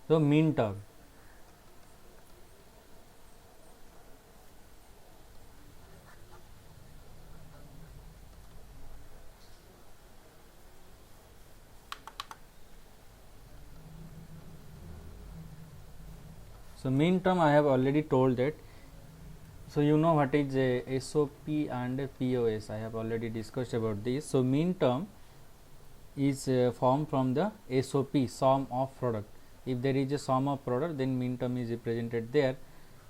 So mean term. So mean term I have already told that. So you know what is a SOP and a POS. I have already discussed about this. So mean term is formed from the SOP, sum of product. If there is a sum of product, then mean term is represented there.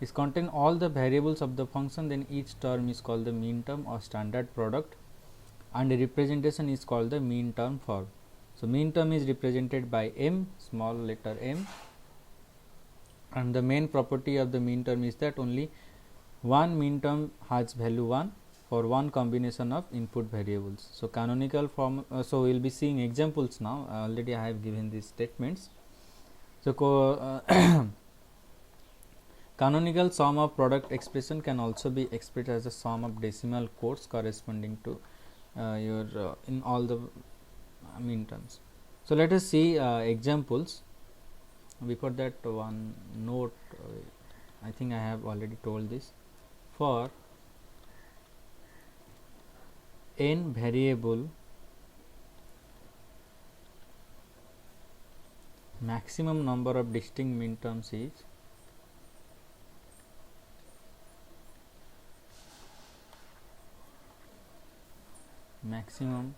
It contain all the variables of the function, then each term is called the mean term or standard product, and the representation is called the mean term form. So mean term is represented by m, small letter m, and the main property of the mean term is that only one mean term has value 1 for one combination of input variables. So canonical form, so we will be seeing examples now. Already I have given these statements. So canonical sum of product expression can also be expressed as a sum of decimal codes corresponding to your in all the mean terms. So let us see examples. Before that, one note, I think I have already told this. For n variable, maximum number of distinct mean terms is maximum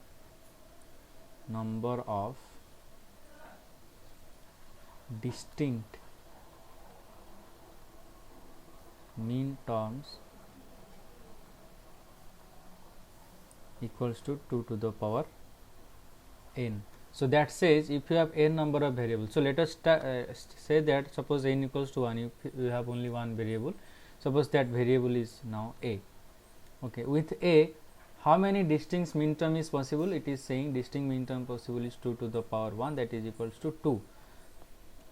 number of distinct mean terms equals to 2 to the power n. So that says if you have n number of variables, so let us say that suppose n equals to 1, if you have only one variable, suppose that variable is now a. Okay, with a, how many distinct mean term is possible? It is saying distinct mean term possible is 2 to the power 1, that is equals to 2.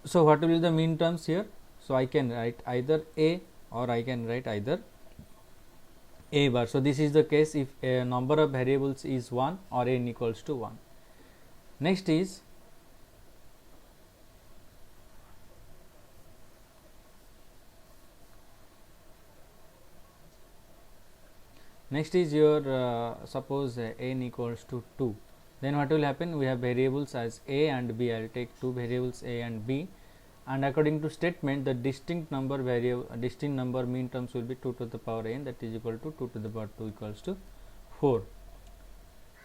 So what will be the mean terms here? So I can write either a or I can write either a bar. So this is the case if a number of variables is 1 or n equals to 1. Next is your suppose n equals to 2, then what will happen? We have variables as a and b. I will take two variables a and b, and according to statement the distinct number mean terms will be 2 to the power n, that is equal to 2 to the power 2 equals to 4.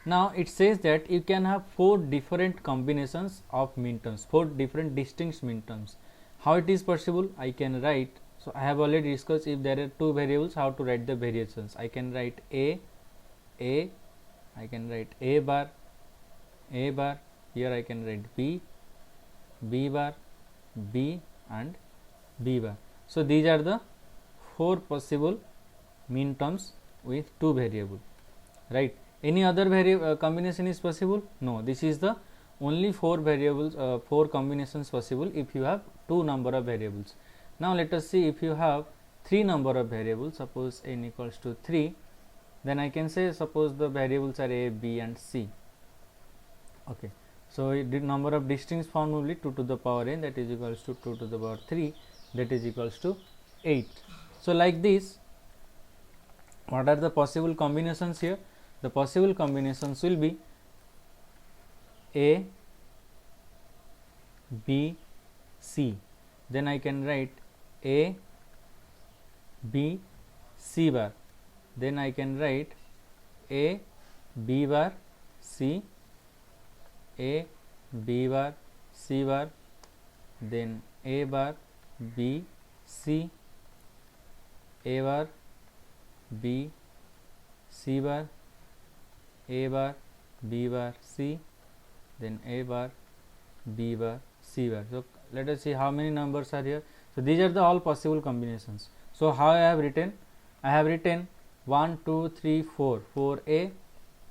Now it says that you can have 4 different combinations of mean terms, 4 different distinct mean terms. How it is possible? I can write, so I have already discussed if there are two variables how to write the variations. I can write a, I can write a bar, here I can write b bar, b and b bar. So these are the 4 possible mean terms with 2 variables, right? Any other combination is possible? No, this is the only 4 variables, 4 combinations possible if you have 2 number of variables. Now let us see if you have 3 number of variables, suppose n equals to 3, then I can say suppose the variables are a, b and c. Okay, so the number of distinct form will be 2 to the power n, that is equals to 2 to the power 3, that is equals to 8. So like this, what are the possible combinations here? The possible combinations will be a, b, c. Then I can write a, b, c bar. Then I can write a, b bar, c, a, b bar, c bar, then a bar, b, c, a bar, b, c bar, a bar, b bar, c, then a bar, b bar, c bar. So let us see how many numbers are here. So these are the all possible combinations. So how I have written? I have written 1, 2, 3, 4, 4a,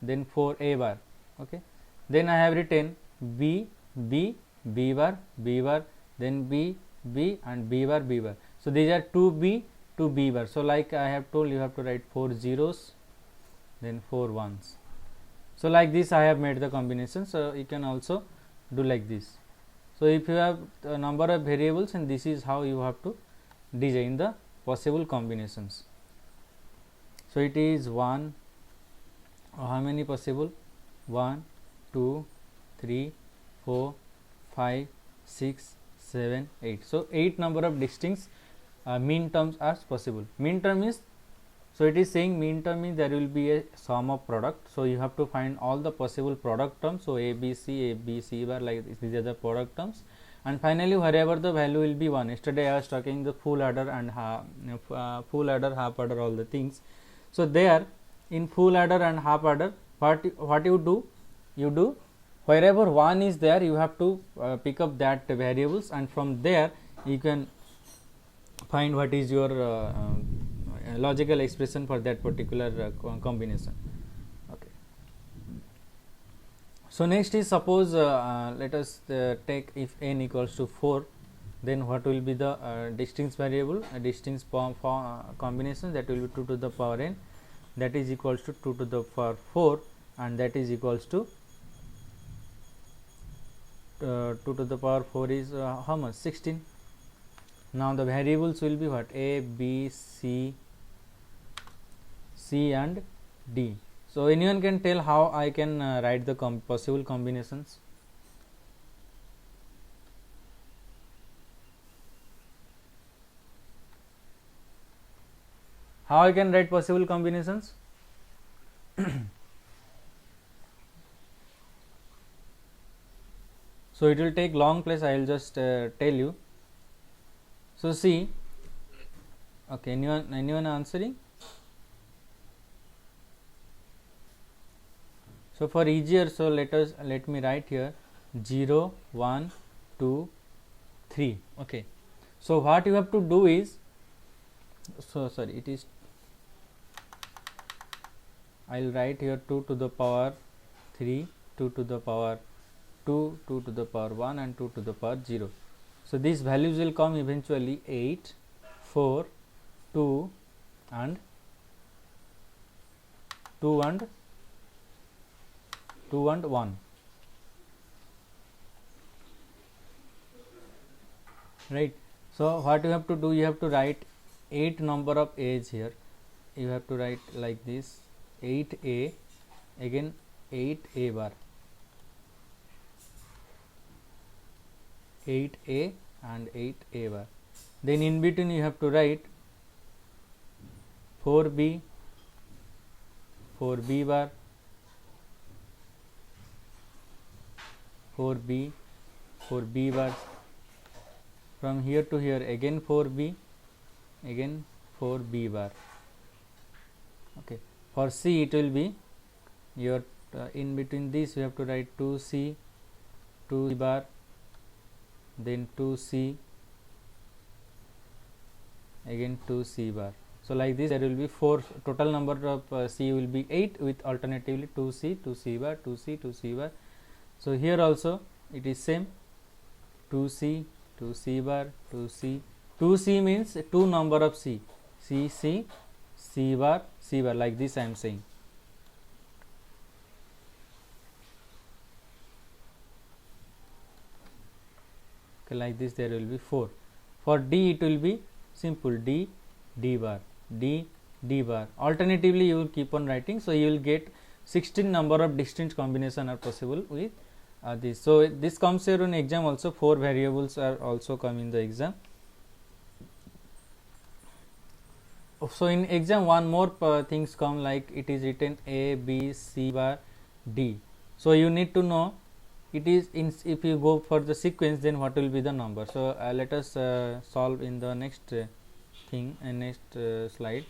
then 4a bar. Okay. Then I have written b, b, b bar, then b, b and b bar, b bar. So these are 2b, 2b bar. So like I have told, you have to write 4 zeros, then 4 ones. So like this I have made the combination. So you can also do like this. So if you have a number of variables, and this is how you have to design the possible combinations. So it is 1, how many possible? 1, 2, 3, 4, 5, 6, 7, 8. So 8 number of distinct mean terms are possible. Mean term is, so it is saying mean term means there will be a sum of product. So you have to find all the possible product terms. So A, B, C bar, like this, these are the product terms. And finally, wherever the value will be 1. Yesterday I was talking the full adder and full adder, half adder, all the things. So there in full adder and half adder, what you do, wherever 1 is there, you have to pick up that variables, and from there you can find what is your logical expression for that particular combination. Okay. So next is, suppose let us take if n equals to 4, then what will be the distinct variable, distinct combination, that will be 2 to the power n, that is equals to 2 to the power 4, and that is equals to 2 to the power 4 is how much? 16. Now the variables will be what? A, B, C and D. So anyone can tell how I can write the possible combinations? How I can write possible combinations? So it will take long place, I will just tell you. So see, okay, anyone answering? So for easier, so let me write here 0, 1, 2, 3. Okay. So what you have to do is, so sorry, it is, I will write here 2 to the power 3, 2 to the power 2, 2 to the power 1, and 2 to the power 0. So these values will come eventually 8, 4, 2 and 1. Right. So what you have to do, you have to write 8 number of A's here. You have to write like this, 8A, again 8A bar, 8A and 8A bar. Then in between you have to write 4B, 4B bar, 4B, 4B bar. From here to here again 4B, again 4B bar. Okay. For C it will be your in between this you have to write 2C, 2C bar, then 2C, again 2C bar. So like this there will be 4, total number of C will be 8 with alternatively 2C, 2C bar, 2C, 2C bar. So here also it is same, 2C, 2C bar, 2C. 2C means 2 number of C, C, C, C bar, C bar, like this I am saying. Okay, like this there will be 4. For D it will be simple, D, D bar, D, D bar. Alternatively you will keep on writing, so you will get 16 number of distinct combination are possible with this. So this comes here in exam also, 4 variables are also come in the exam. So in exam one more things come, like it is written A, B, C bar, D. So you need to know it is in, if you go for the sequence, then what will be the number. So let us solve in the next thing and next slide.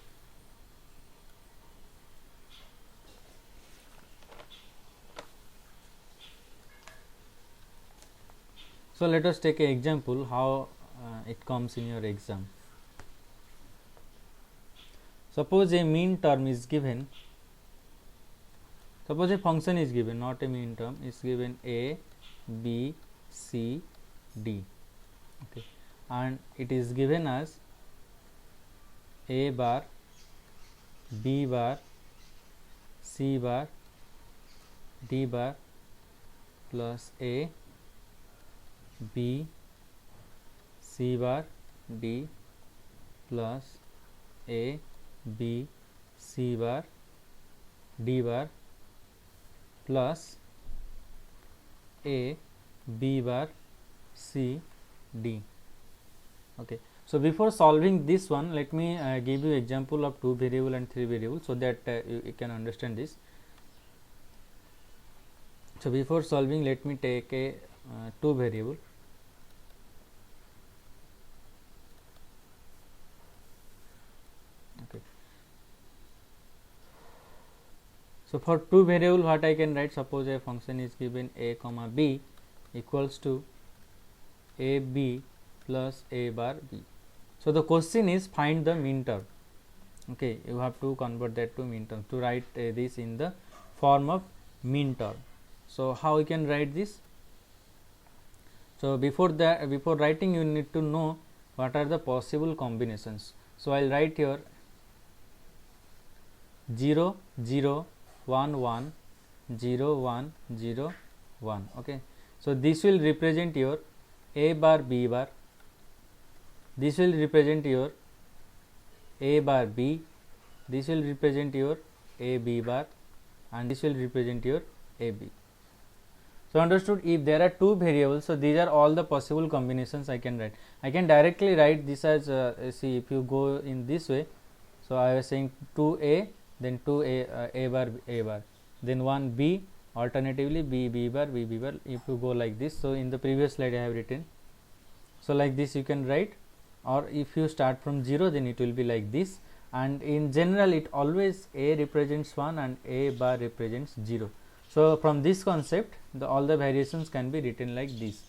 So let us take an example how it comes in your exam. Suppose a mean term is given, suppose a function is given, not a mean term, is given A, B, C, D, okay, and it is given as A bar, B bar, C bar, D bar plus A, B C bar D plus A B C bar D bar plus A B bar C D. Okay. So before solving this one, let me give you example of 2 variable and 3 variable, so that you can understand this. So before solving, let me take a 2 variable. Okay. So for 2 variable, what I can write, suppose a function is given a comma b equals to a b plus a bar b. So the question is find the mean term. Okay, you have to convert that to mean term, to write this in the form of mean term. So how we can write this? So before writing, you need to know what are the possible combinations. So I'll write here 0 0 1 1 0 1 0 1. Okay, so this will represent your a bar b bar, this will represent your a bar b, this will represent your a b bar, and this will represent your a b. So understood? If there are 2 variables, so these are all the possible combinations I can write. I can directly write this as see, if you go in this way, so I was saying 2a, then 2a a bar a bar, then 1 b, alternatively b b bar b b bar. If you go like this, so in the previous slide I have written, so like this you can write, or if you start from 0, then it will be like this, and in general it always a represents 1 and a bar represents 0. So from this concept, all the variations can be written like this.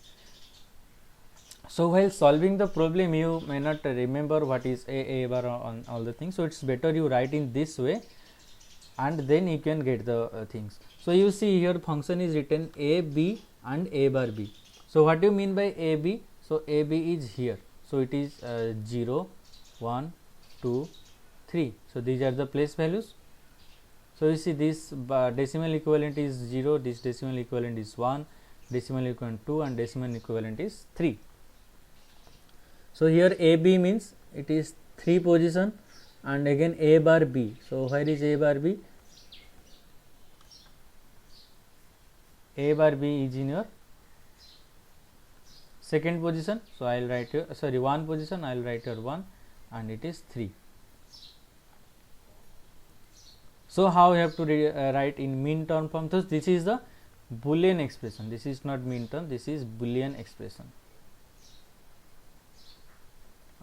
So while solving the problem, you may not remember what is a bar on all the things, so it's better you write in this way, and then you can get the things. So you see here function is written a b and a bar b. So what do you mean by a b? So a b is here, so it is 0 1 2 3. So these are the place values. So you see this decimal equivalent is 0, this decimal equivalent is 1, decimal equivalent 2, and decimal equivalent is 3. So here a b means it is 3 position, and again a bar b. So where is a bar b? A bar b is in your second position. So I will write here, sorry, 1 position, I will write here 1, and it is 3. So how we have to write in mean term form? So this is the Boolean expression. This is not mean term, this is Boolean expression.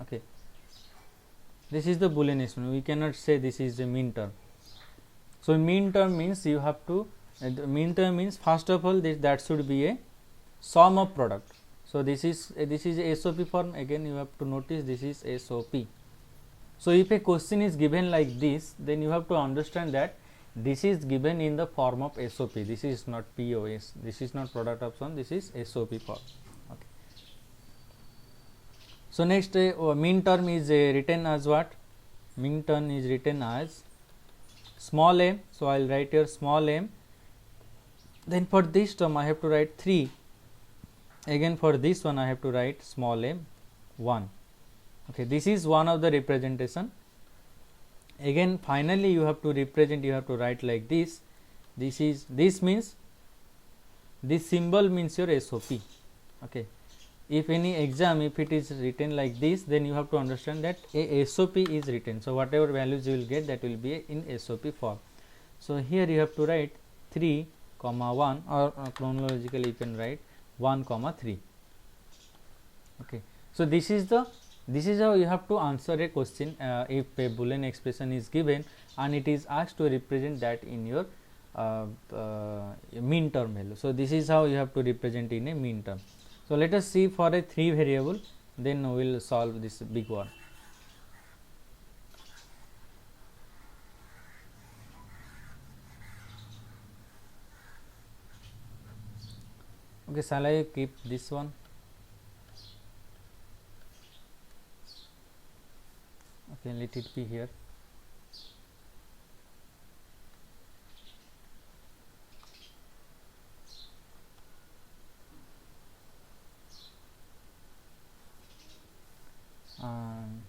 Okay, this is the Boolean expression. We cannot say this is a mean term. So mean term means you have to mean term means, first of all, that should be a sum of product. So this is a SOP form. Again you have to notice this is SOP. So if a question is given like this, then you have to understand that this is given in the form of SOP. This is not POS. This is not product of sum. This is SOP form. Okay. So next, mean term is written as what? Mean term is written as small m. So I will write here small m. Then for this term I have to write 3. Again for this one I have to write small m 1. Okay, this is one of the representation. Again finally you have to represent, you have to write like this. This means, this symbol means your SOP. Okay, if any exam, if it is written like this, then you have to understand that a SOP is written. So whatever values you will get, that will be in SOP form. So here you have to write 3 comma 1, or chronologically you can write 1 comma 3. Okay, so this is how you have to answer a question if a Boolean expression is given and it is asked to represent that in your mean term value. So this is how you have to represent in a mean term. So let us see for a 3 variable, then we will solve this big one. Okay, shall I keep this one? Okay, let it be here. and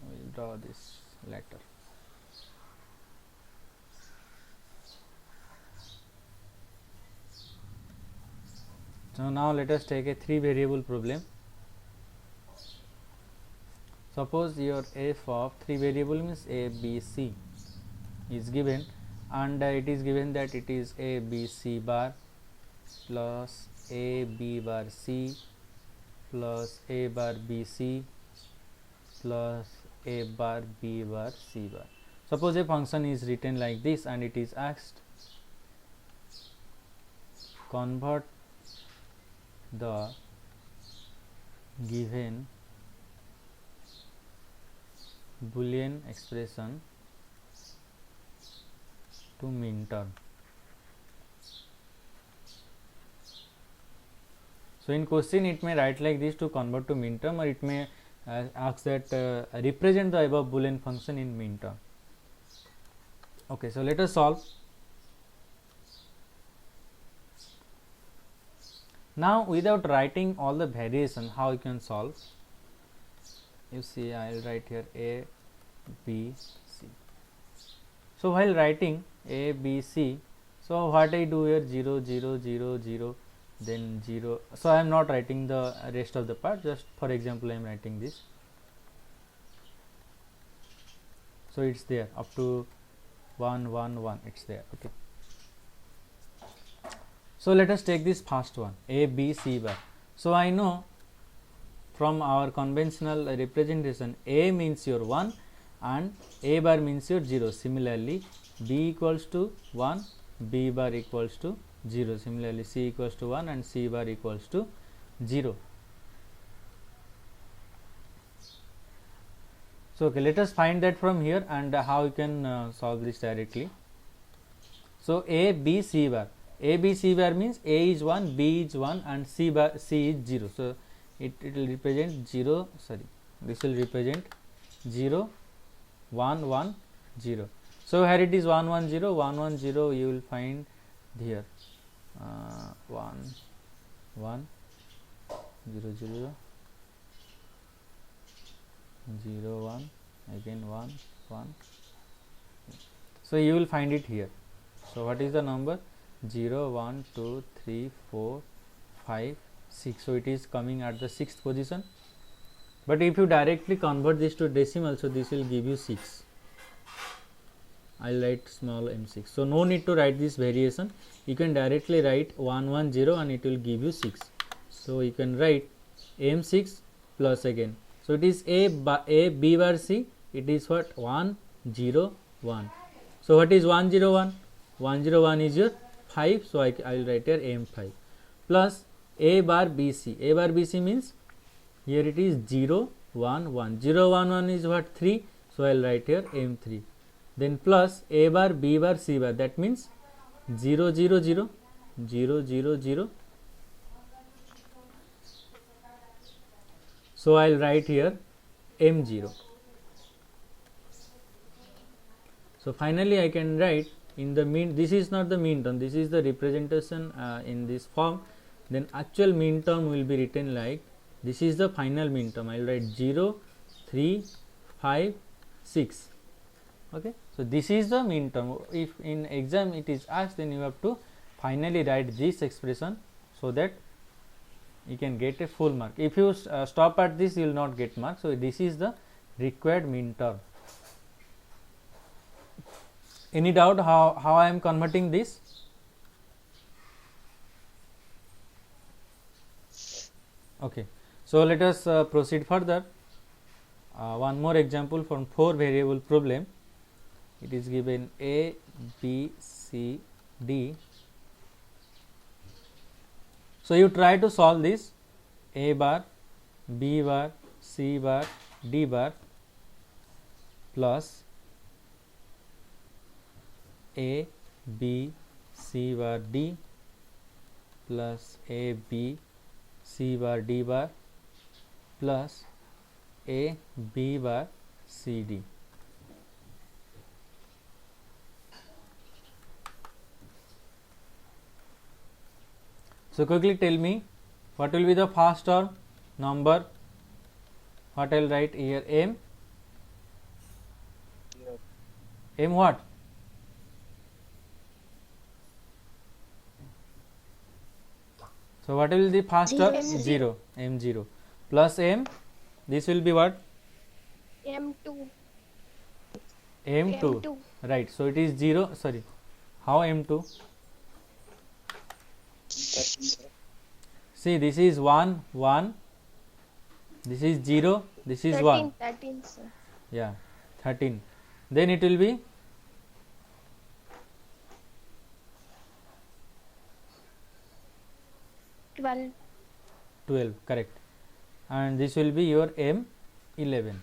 we'll draw this later. So now let us take a 3 variable problem. Suppose your f of 3 variable means a, b, c is given, and it is given that it is a, b, c bar plus a, b bar c plus a bar b c plus a bar b bar c bar. Suppose a function is written like this and it is asked convert the given Boolean expression to minterm. So in question it may write like this to convert to minterm, or it may ask that represent the above Boolean function in minterm. Okay, so let us solve. Now without writing all the variation, how you can solve? You see, I will write here a, b, c. So while writing a, b, c, so what I do here, 0, 0, 0, 0, then 0. So I am not writing the rest of the part, just for example I am writing this. So it's there up to 1, 1, 1, it's there. Okay. So let us take this first one, a, b, c bar. So I know from our conventional representation, a means your 1 and a bar means your 0. Similarly, b equals to 1, b bar equals to 0. Similarly, c equals to 1 and c bar equals to 0. So okay, let us find that from here, and how you can solve this directly. So a, b, c bar. A, b, c bar means a is 1, b is 1 and c is 0. So it will represent 0, sorry, this will represent 0, 1, 1, 0. So here it is 1, 1, 0, 1, 1, 0, you will find here 1, 1, 0, 0, 0, 1, again 1, 1. So you will find it here. So what is the number? 0, 1, 2, 3, 4, 5, 6. So it is coming at the 6th position. But if you directly convert this to decimal, so this will give you 6. I will write small m6. So no need to write this variation. You can directly write 1, 1, 0 and it will give you 6. So you can write m6 plus again. So it is a, b bar c. It is what? 1, 0, 1. So what is 1, 0, 1? 1, 0, 1 is your 5. So I will write here m5 plus a bar bc. A bar bc means here it is 0, 1, 1. 0, 1, 1 is what? 3. So I will write here m3. Then plus a bar b bar c bar, that means 0, 0, 0, 0, 0, 0. So I will write here m0. So finally I can write in the mean, this is not the mean term, this is the representation in this form. Then actual mean term will be written like, this is the final mean term. I will write 0, 3, 5, 6. Okay. So this is the mean term. If in exam it is asked, then you have to finally write this expression so that you can get a full mark. If you stop at this, you will not get mark. So this is the required mean term. Any doubt how I am converting this? Okay. So let us proceed further. One more example from 4 variable problem. It is given a, b, c, d. So you try to solve this a bar, b bar, c bar, d bar plus a, b, c bar, d plus a, b, c bar, d bar plus a, b bar, c, d. So quickly tell me what will be the first term? Number what I'll write here, m what? So what will be the first term? 0, m0 plus m, this will be what? M2. m2, right. So it is 0, sorry, how m2? See, this is 1, 1, this is 0, this is 1. 13, sir. Yeah, 13. Then it will be 12, correct. And this will be your m11.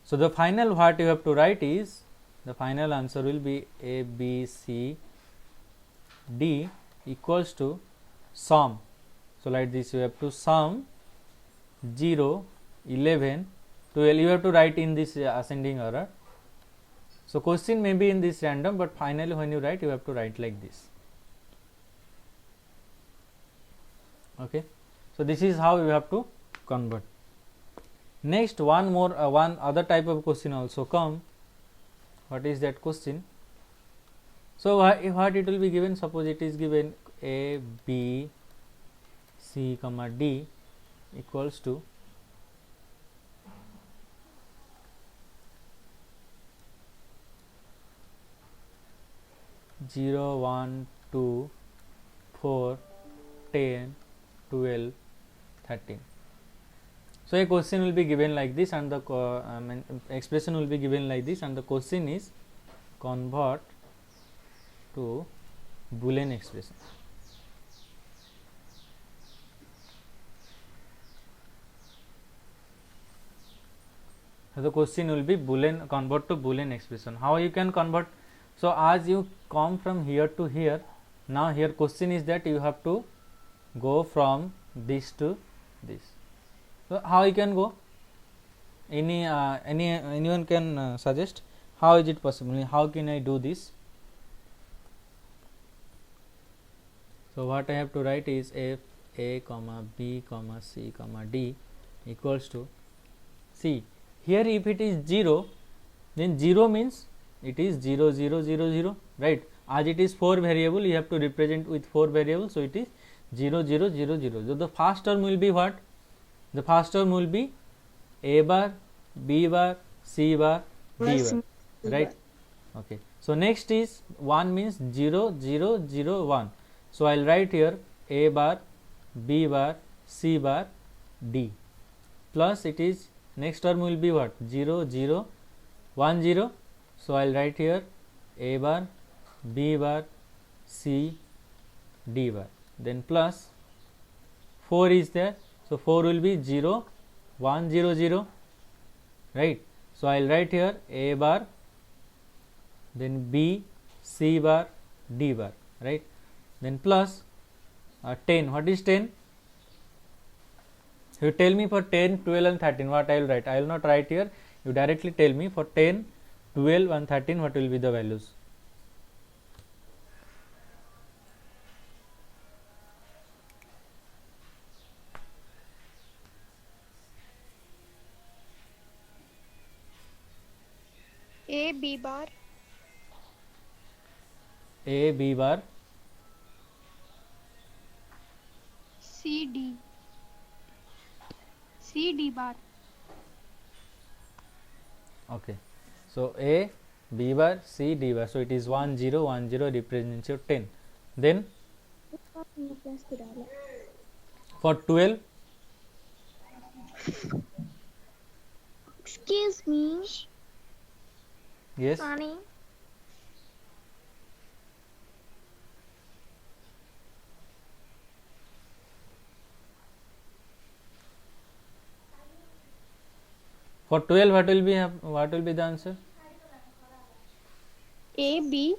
So the final what you have to write is, the final answer will be a, b, c, d equals to sum. So like this, you have to sum 0, 11, 12. You have to write in this ascending order. So question may be in this random, but finally when you write, you have to write like this. Okay. So this is how you have to convert. Next, one other type of question also come. What is that question? So what it will be given? Suppose it is given a, b, c, comma d equals to 0, 1, 2, 4, 10, 12, 13. So a question will be given like this, and the expression will be given like this, and the question is convert to Boolean expression. So the question will be Boolean, convert to Boolean expression. How you can convert? So as you come from here to here, now here question is that you have to go from this to this. So how you can go? Anyone can suggest how is it possible? How can I do this? So what I have to write is f a comma b comma c comma d equals to, see here if it is 0, then 0 means it is 0 0 0 0, right? As it is 4 variable, you have to represent with 4 variables, so it is 0 0 0 0. So the first term will be what? The first term will be a bar, b bar, c bar, d bar, right? Okay. So next is 1 means 0 0 0 1. So I will write here a bar, b bar, c bar, d, plus it is next term will be what? 0 0 1 0. So I will write here a bar, b bar, c, d bar, then plus 4 is there. So 4 will be 0 1 0 0, right? So I will write here a bar, then b, c bar, d bar, right? Then plus 10. What is 10? You tell me for 10, 12 and 13 what I will write. I will not write here. You directly tell me for 10, 12 and 13 what will be the values. A, B bar, A, B bar, C, D, C, D bar. okay. So A, B bar, C, D bar. So it is 1 0 1 0 represents your 10. Then for 12, Excuse me. yes, Funny. for 12 what will be the answer? A, B,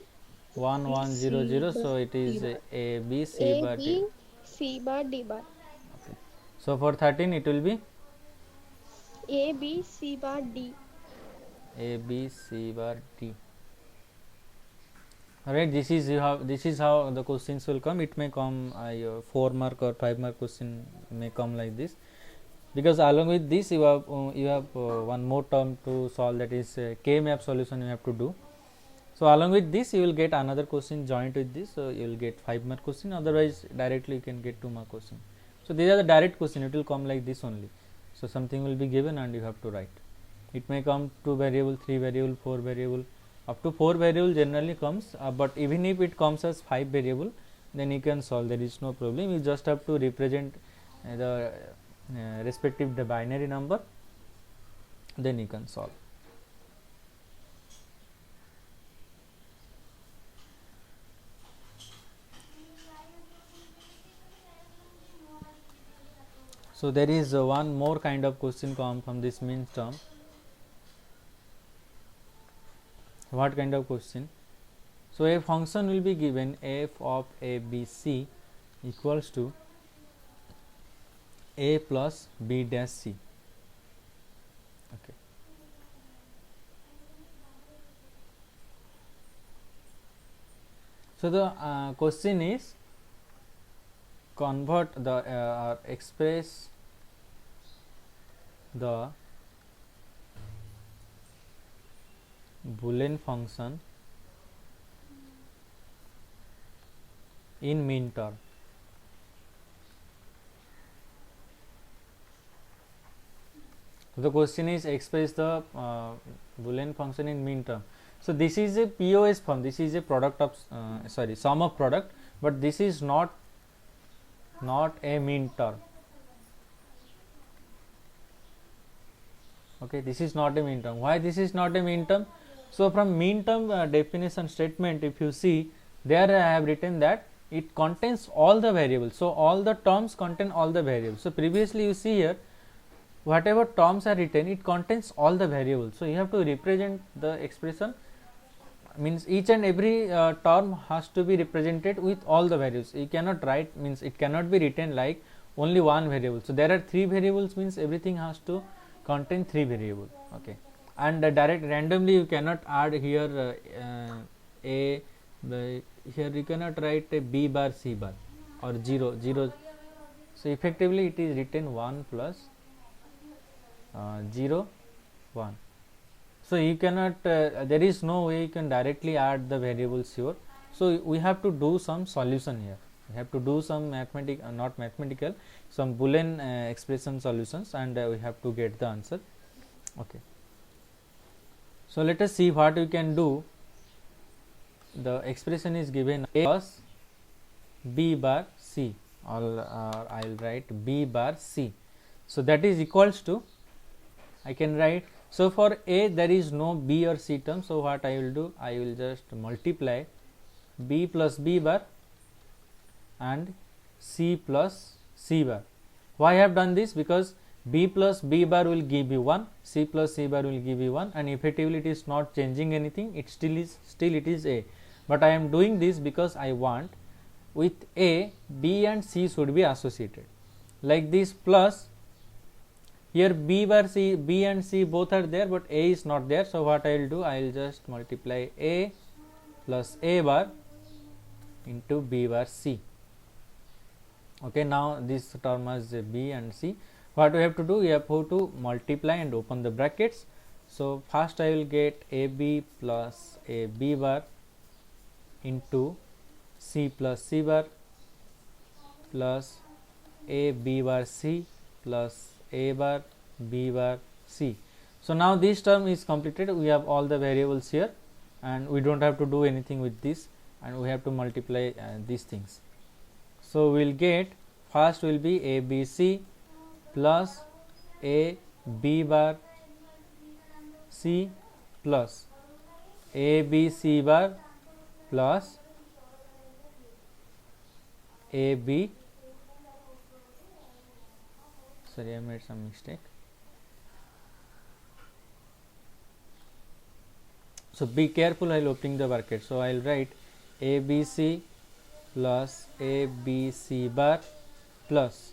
1 1 0 0. So it is A, B, C A, bar, D. B, C bar, D bar. Okay. So for 13 it will be A, B, C bar, D. A, B, C bar, D. Alright, this is how the questions will come. It may come 4 mark or 5 mark question may come like this. because along with this you have one more term to solve, that is K map solution you have to do. So along with this you will get another question joint with this, so you will get 5 mark question, otherwise directly you can get 2 mark question. So these are the direct question, it will come like this only. So something will be given and you have to write. It may come 2 variable, 3 variable, 4 variable, up to 4 variable generally comes, but even if it comes as 5 variable, then you can solve, there is no problem. You just have to represent the respective the binary number, then you can solve. So there is one more kind of question come from this means term. What kind of question? So a function will be given f of a b c equals to a plus b dash c. Okay. So the question is convert the express the Boolean function in mean term. The question is express the Boolean function in mean term. So this is a POS form, this is a product of sum of product, but this is not a mean term. Okay, this is not a mean term. Why this is not a mean term? So from mean term definition statement, if you see, there I have written that it contains all the variables. So all the terms contain all the variables. So previously you see here, whatever terms are written, it contains all the variables. So you have to represent the expression, means each and every term has to be represented with all the values. You cannot write, means it cannot be written like only one variable. So there are 3 variables, means everything has to contain 3 variables. Okay, and direct randomly you cannot add here a here you cannot write a b bar c bar or 0 0. So effectively it is written 1 plus 0 1. So you cannot there is no way you can directly add the variables here. So we have to do some solution here. We have to do some not mathematical, some Boolean expression solutions, and we have to get the answer. Okay. So let us see what we can do. The expression is given a plus b bar c, or I will write b bar c. So that is equals to, I can write, so for a there is no b or c term. So what I will do, I will just multiply b plus b bar and c plus c bar. Why I have done this? Because b plus b bar will give you 1, c plus c bar will give you 1, and effectively it is not changing anything, it still it is a. But I am doing this because I want with a, b and c should be associated like this, plus here b bar c, b and c both are there, but a is not there. So what I will do, I will just multiply a plus a bar into b bar c. Okay, now this term has b and c. What we have to do, we have to multiply and open the brackets. So first I will get ab plus a b bar into c plus c bar plus a b bar c plus a bar b bar c. So now this term is completed. We have all the variables here, and we don't have to do anything with this, and we have to multiply these things. So we will get, first will be a b c plus a b bar c plus a b c bar plus a b, sorry I made some mistake. So be careful while opening the bracket. So I will write a b c plus a b c bar plus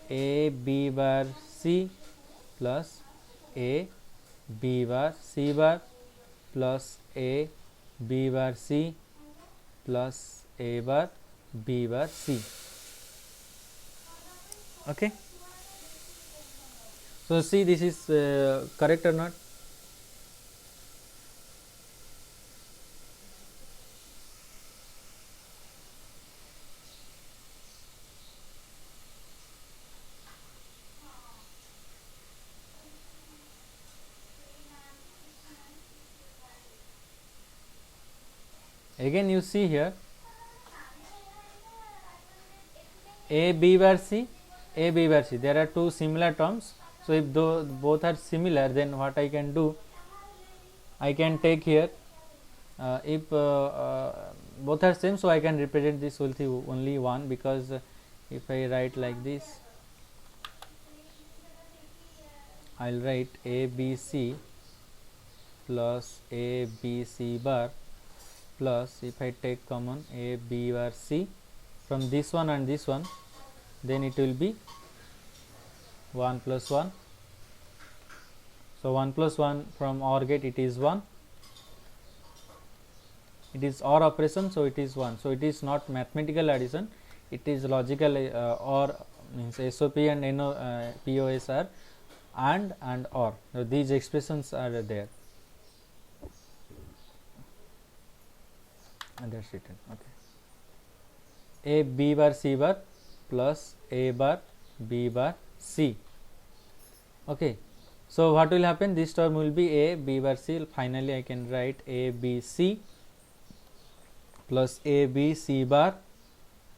a b bar c plus a b bar c bar plus a b bar c plus a bar b bar c. Okay. So see, this is correct or not? Again you see here A B bar C, A B bar C, there are two similar terms. So if both are similar, then what I can do, I can take here if both are same, so I can represent this with only one, because if I write like this, I will write A B C plus A B C bar plus, if I take common A B bar C from this one and this one, then it will be 1 plus 1. So 1 plus 1 from OR gate, it is 1. It is OR operation, so it is 1. So it is not mathematical addition, it is logical OR, means SOP and POS are and OR. So these expressions are there, and that's written. Okay. A B bar C bar plus A bar B bar C. Okay. So what will happen? This term will be A B bar C. Finally, I can write A B C plus A B C bar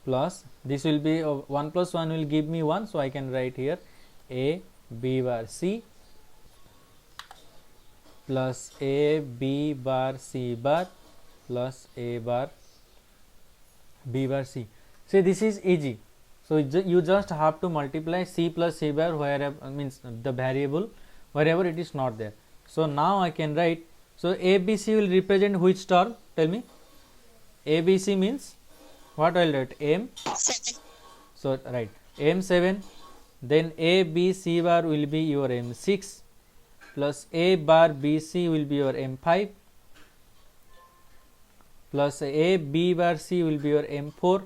plus, this will be 1 plus 1 will give me 1. So I can write here A B bar C plus A B bar C bar plus A bar B bar C. See, this is easy. So you just have to multiply C plus C bar wherever, means the variable wherever it is not there. So now I can write, so A B C will represent which term? Tell me. A B C means what? I will write M7. So right, M7, then A B C bar will be your M6 plus A bar B C will be your M5 plus A B bar C will be your M4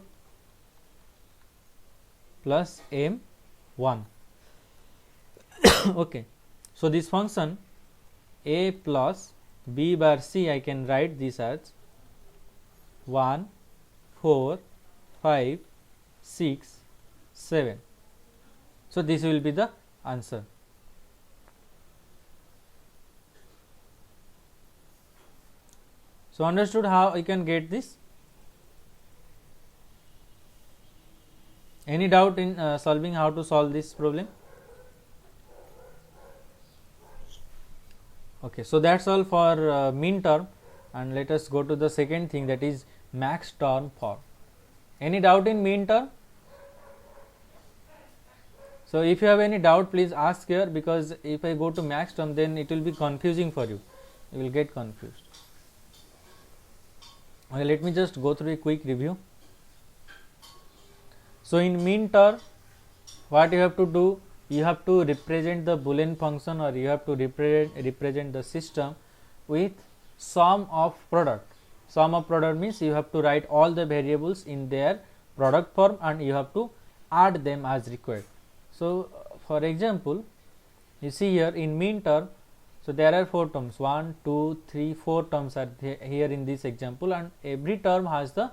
plus M1. Okay. So this function A plus B bar C, I can write this as 1, 4, 5, 6, 7. So this will be the answer. So understood how I can get this? Any doubt in solving how to solve this problem? Okay, so that's all for mean term, and let us go to the second thing, that is max term form. Any doubt in mean term? So if you have any doubt, please ask here, because if I go to max term, then it will be confusing for you. You will get confused. Okay, let me just go through a quick review. So in mean term, what you have to do, you have to represent the Boolean function, or you have to represent the system with sum of product. Sum of product means you have to write all the variables in their product form, and you have to add them as required. So for example, you see here in mean term, so there are 4 terms, 1, 2, 3, 4 terms are here in this example, and every term has the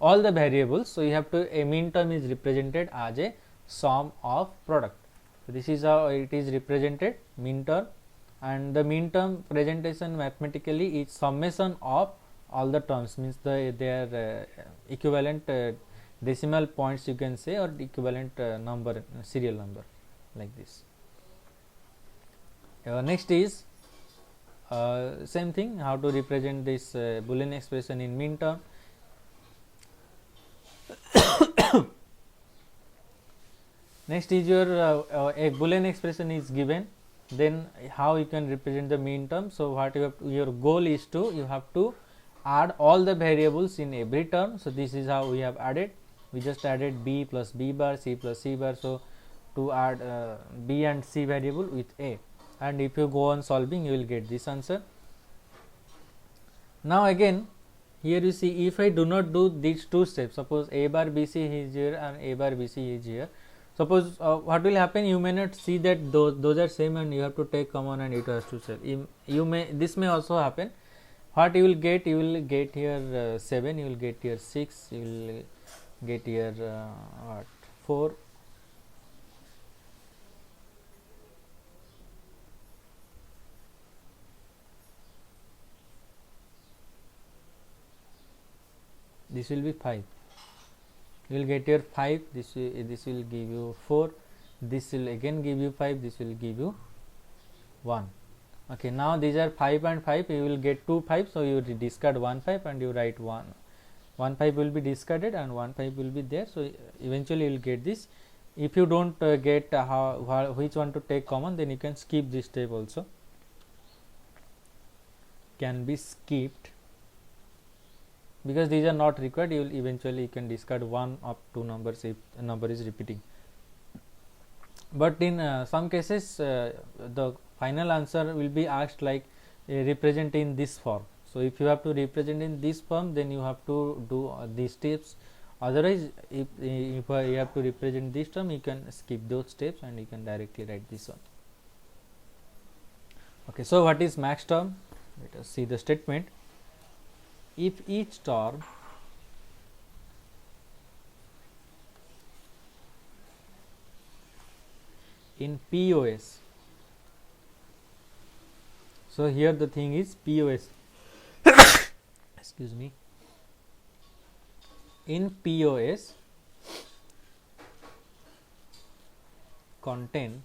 all the variables. So you have to, a mean term is represented as a sum of product. So this is how it is represented, mean term, and the mean term presentation mathematically is summation of all the terms, means their equivalent decimal points, you can say, or equivalent number, serial number, like this. Next is same thing, how to represent this Boolean expression in mean term. Next is your a Boolean expression is given, then how you can represent the mean term. So what you have to, your goal is to, you have to add all the variables in every term. So this is how we have added. We just added B plus B bar, C plus C bar. So to add B and C variable with A, and if you go on solving, you will get this answer. Now again, here you see, if I do not do these two steps, suppose A bar B C is here and A bar B C is here. Suppose what will happen, you may not see that those are same and you have to take common and it has to sell. You may, this may also happen. What you will get here 7, you will get here 6, you will get here what 4. This will be 5. You will get here 5. This will give you 4. This will again give you 5. This will give you 1. Okay, now these are 5 and 5. You will get 2 5. So you discard 1 5 and you write 1. 1 5 will be discarded and 1 5 will be there. So eventually you will get this. If you don't get which one to take common, then you can skip this step also. Can be skipped because these are not required. You will eventually, you can discard 1 up to numbers if a number is repeating. But in some cases the final answer will be asked like represent in this form. So if you have to represent in this form, then you have to do these steps. Otherwise, if you have to represent this term, you can skip those steps and you can directly write this one. Okay, so what is max term? Let us see the statement. If each term in POS, so here the thing is POS excuse me, in POS contain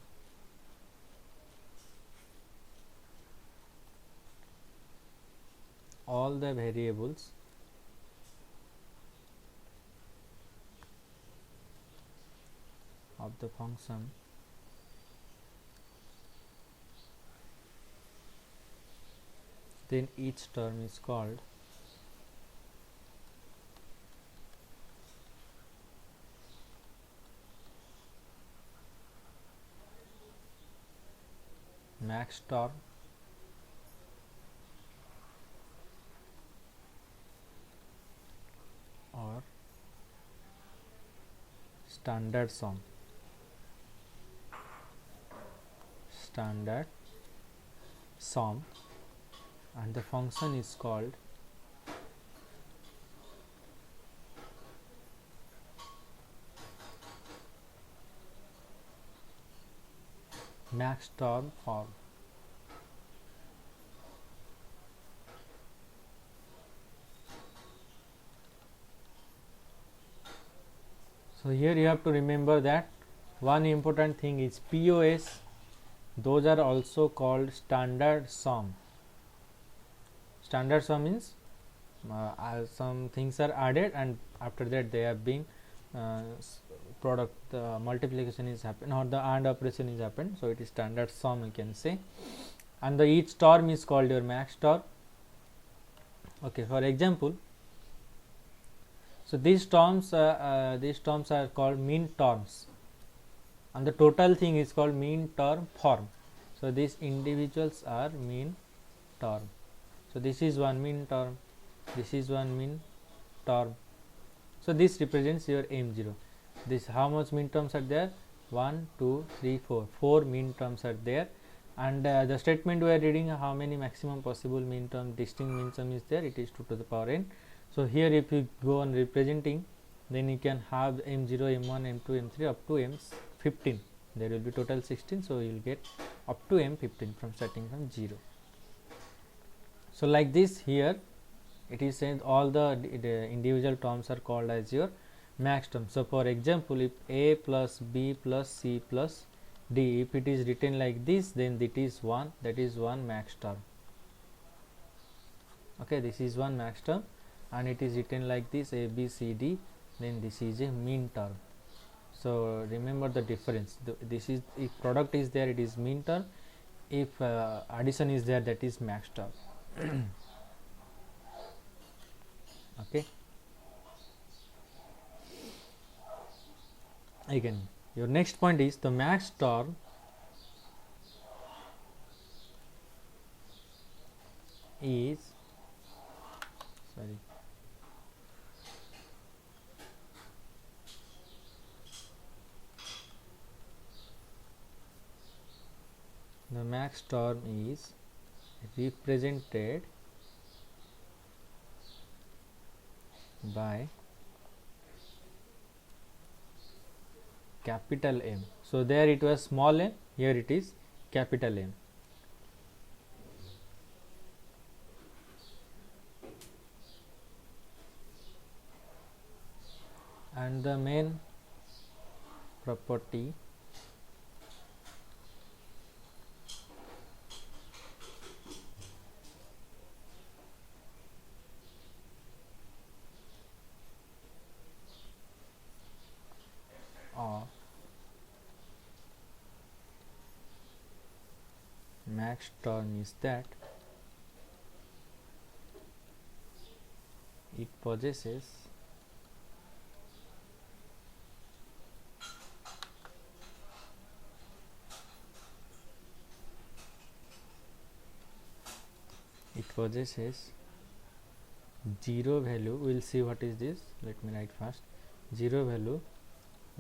all the variables of the function then each term is called max term or standard sum. Standard sum, and the function is called max term form. So here you have to remember that one important thing is POS, those are also called standard sum. Standard sum means some things are added and after that they have been product, the multiplication is happened or the AND operation is happened. So it is standard sum, you can say, and the each term is called your max term. Okay, for example, so these terms are called mean terms, and the total thing is called mean term form. So these individuals are mean term. So this is one mean term, this is one mean term. So this represents your M0. This, how much mean terms are there? 1, 2, 3, 4. 4 mean terms are there, and the statement we are reading, how many maximum possible mean term, distinct mean term is there? It is 2 to the power n. So here if you go on representing, then you can have M0, M1, M2, M3 up to M15. There will be total 16. So you will get up to M15 from starting from 0. So like this, here it is saying all the individual terms are called as your max term. So for example, if A plus B plus C plus D, if it is written like this, then it is 1, that is one max term. Okay, this is one max term, and it is written like this, A B C D, then this is a mean term. So remember the difference. This is, if product is there, it is mean term. If addition is there, that is max term. Okay, again your next point is the max term is sorry, the max term is represented by capital M. So there it was small m, here it is capital M. And the main property of max term is that it possesses zero value. We will see what is this. Let me write first. Zero value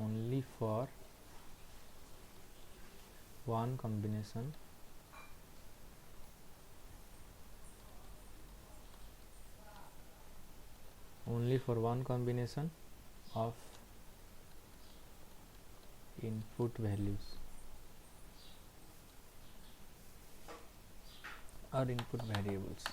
only for one combination of input values or input variables.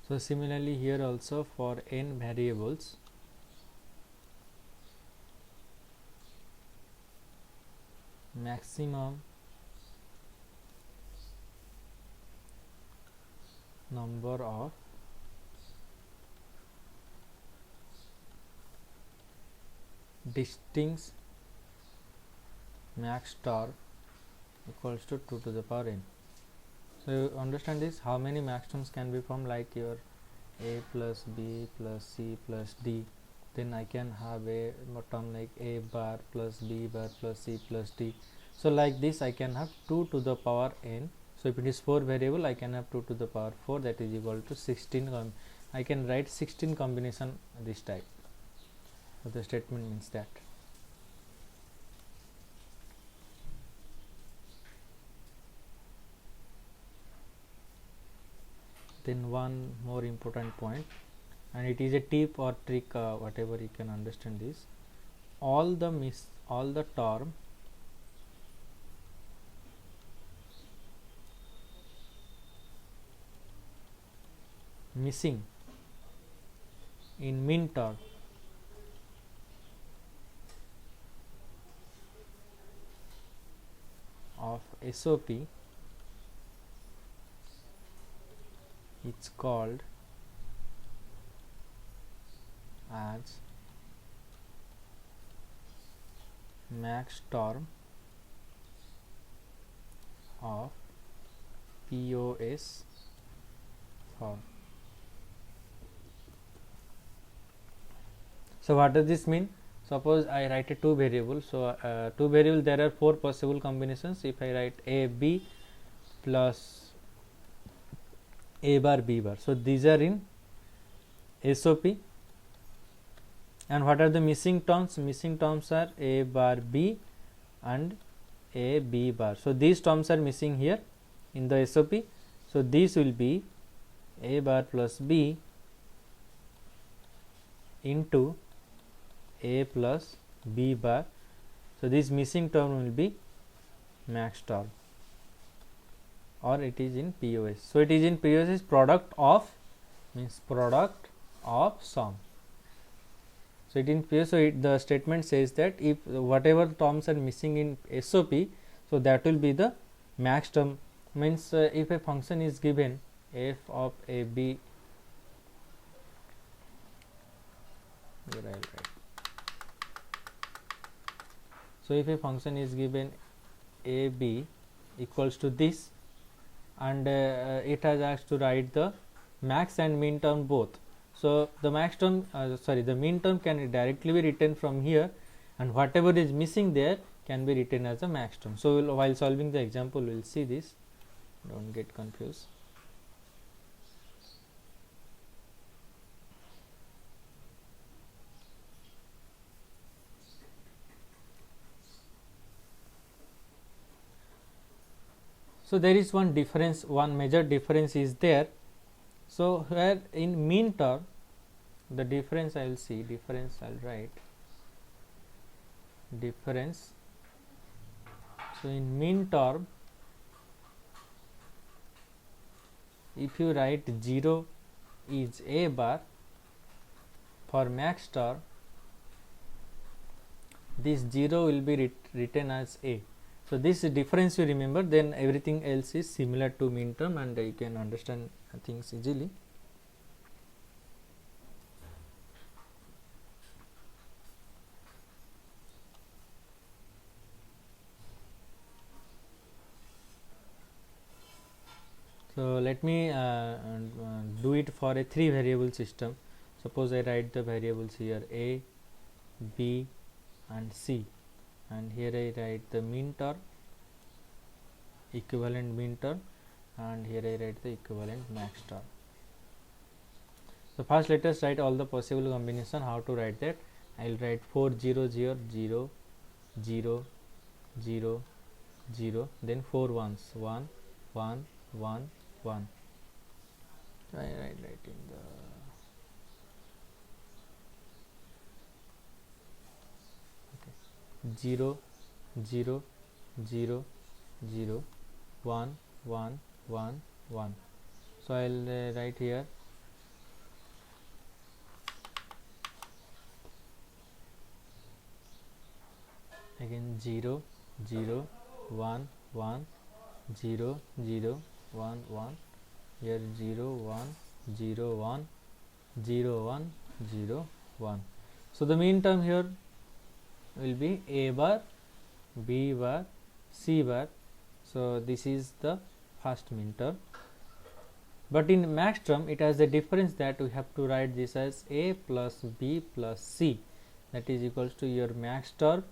So similarly here also for n variables, maximum number of distinct max term equals to 2 to the power n. So you understand this, how many max terms can be formed, like your a plus b plus c plus d. Then I can have a term like a bar plus b bar plus c plus d. So like this I can have 2 to the power n. So if it is 4 variable, I can have 2 to the power 4, that is equal to 16. I can write 16 combination this type. So the statement means that. Then one more important point, and it is a tip or trick, whatever you can understand this. All the term missing in min term of SOP, it's called as max term of POS form. So what does this mean? Suppose I write a 2 variable. So 2 variable, there are 4 possible combinations. If I write a b plus a bar b bar, so these are in SOP. And what are the missing terms? Missing terms are a bar b and a b bar. So these terms are missing here in the SOP. So this will be a bar plus b into a plus b bar. So this missing term will be max term, or it is in POS. So it is in POS is product of, means product of sum. So it in POS, so the statement says that if whatever terms are missing in SOP, so that will be the max term. Means if a function is given f of a b, here I will write. So if a function is given a b equals to this, and it has asked to write the max and min term both. So the max term, the mean term can directly be written from here, and whatever is missing there can be written as a max term. So while solving the example, we will see this. Don't get confused. So there is one difference, one major difference is there. So where in mean term, the difference I will see, difference I will write, difference. So in mean term, if you write 0 is a bar, for max term this 0 will be written as a. So this difference you remember, then everything else is similar to mean term, and you can understand things easily. So let me do it for a 3 variable system. Suppose I write the variables here a, b and c, and here I write the mean term, equivalent mean term, and here I write the equivalent max term. So first let us write all the possible combination. How to write that? I will write 4 0 0 0 0 0 0, then 4 ones 1 1 1 1. I write in the 0 0 0 0 1 1 1 1. So I will write here again 0 0 1 1 0 0 1 1, here 0 1 0 1 0 1 0 1. So the mean term here will be a bar, b bar, c bar. So this is the first mean term, but in max term it has the difference that we have to write this as a plus b plus c, that is equals to your max term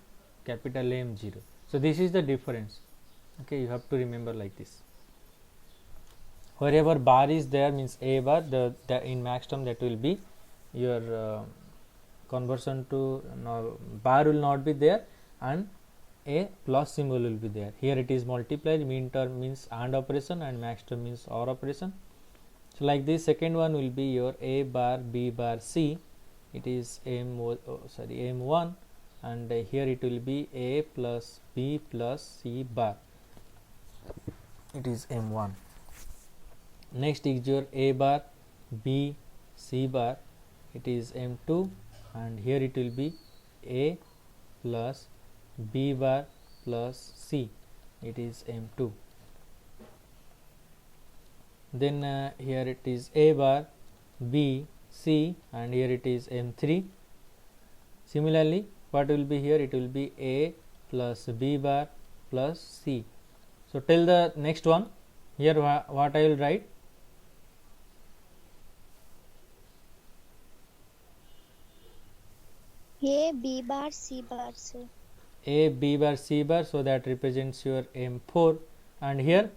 capital M0. So this is the difference. Okay, you have to remember like this. Wherever bar is there means a bar, the in max term that will be your conversion to bar will not be there, and a plus symbol will be there. Here it is multiplied, mean term means AND operation and max term means OR operation. So like this, second one will be your a bar, b bar, c. It is M1, and here it will be a plus b plus c bar. It is M1. Next is your a bar, b, c bar. It is M2, and here it will be a plus b bar plus c. It is M2. Then here it is a bar, b, c, and here it is M3. Similarly, what will be here? It will be a plus b bar plus c. So till the next one, here what I will write? A B bar C bar, sir. A b bar c bar, so that represents your M4, and here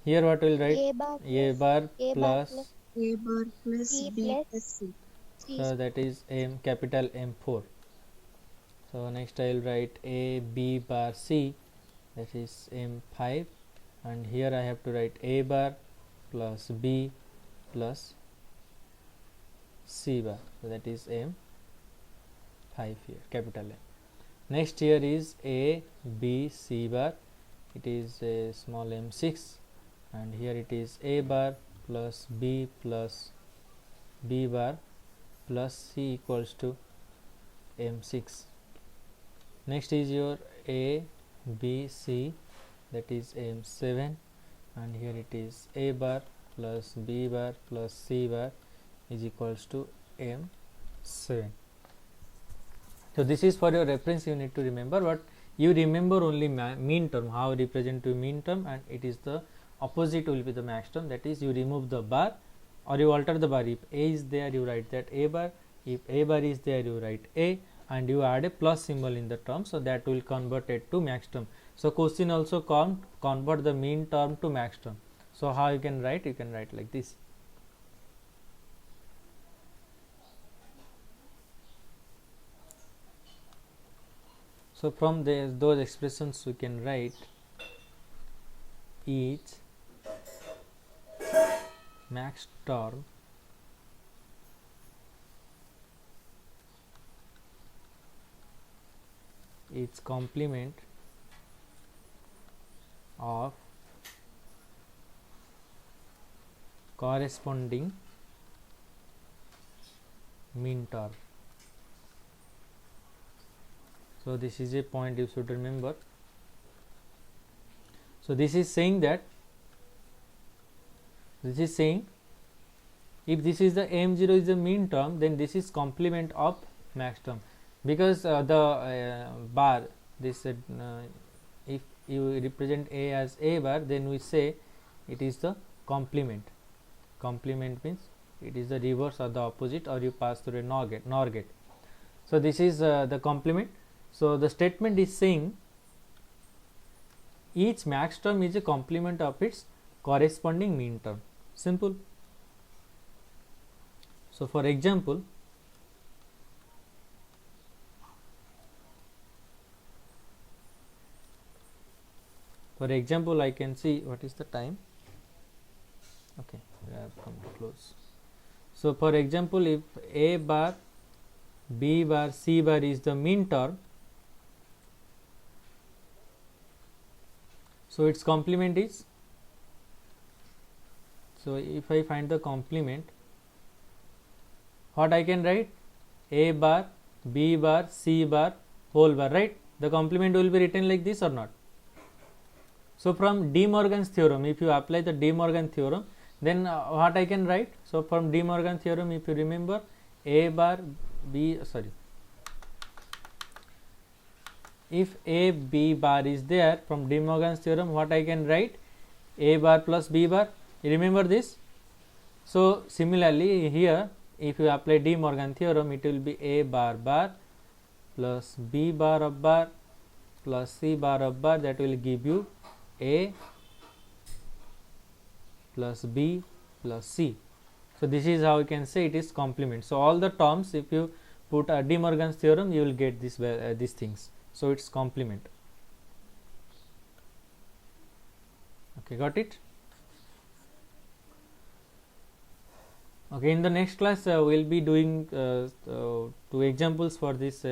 what will write? A bar A bar A bar plus, A bar plus B B plus plus C. C. so that is M capital M4. So next I will write a b bar c, that is M5, and here I have to write a bar plus b plus c bar, so that is M5 here, capital M. Next here is a b c bar, it is a small M6, and here it is a bar plus b plus b bar plus c equals to M6. Next is your a b c, that is M7, and here it is a bar plus b bar plus c bar is equals to M7. So this is for your reference, you need to remember, but you remember only mean term, how represent to mean term, and it is the opposite will be the max term, that is you remove the bar or you alter the bar. If A is there, you write that A bar. If A bar is there, you write A, and you add a plus symbol in the term, so that will convert it to max term. So question also convert the mean term to max term. So how you can write? You can write like this. So from those expressions we can write each max term its complement of corresponding mean term. So this is a point you should remember. So this is saying that if this is the m0 is the mean term, then this is complement of max term, because the bar this if you represent A as A bar, then we say it is the complement. Complement means it is the reverse or the opposite, or you pass through a NOR gate. So this is the complement. So the statement is saying each max term is a complement of its corresponding mean term. Simple. So for example, I can see what is the time. Okay, we have come to close. So for example, if A bar, B bar, C bar is the mean term, so its complement is, so if I find the complement, what I can write? A bar, B bar, C bar, whole bar, right? The complement will be written like this or not? So from De Morgan's theorem, if you apply the De Morgan theorem, then what I can write? So from De Morgan theorem, if you remember, A bar, B, sorry, if A, B bar is there, from De Morgan's theorem, what I can write? A bar plus B bar. You remember this? So similarly here, if you apply De Morgan theorem, it will be A bar bar plus B bar of bar plus C bar of bar, that will give you A plus B plus C. So this is how you can say it is complement. So all the terms, if you put a De Morgan's theorem, you will get this these things. So it's complement. Okay, got it? Okay, in the next class we will be doing 2 examples for this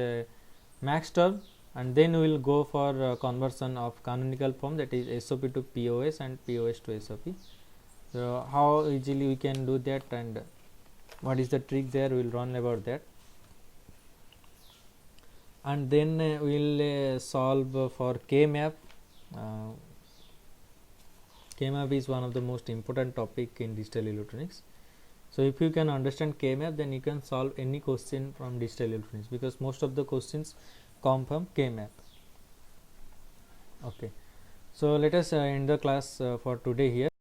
max term, and then we will go for conversion of canonical form, that is SOP to POS and POS to SOP. So how easily we can do that and what is the trick there, we will learn about that. And then we will solve for K-map. K-map is one of the most important topic in digital electronics. So if you can understand K-map, then you can solve any question from digital electronics, because most of the questions come from K-map. Okay, so let us end the class for today here.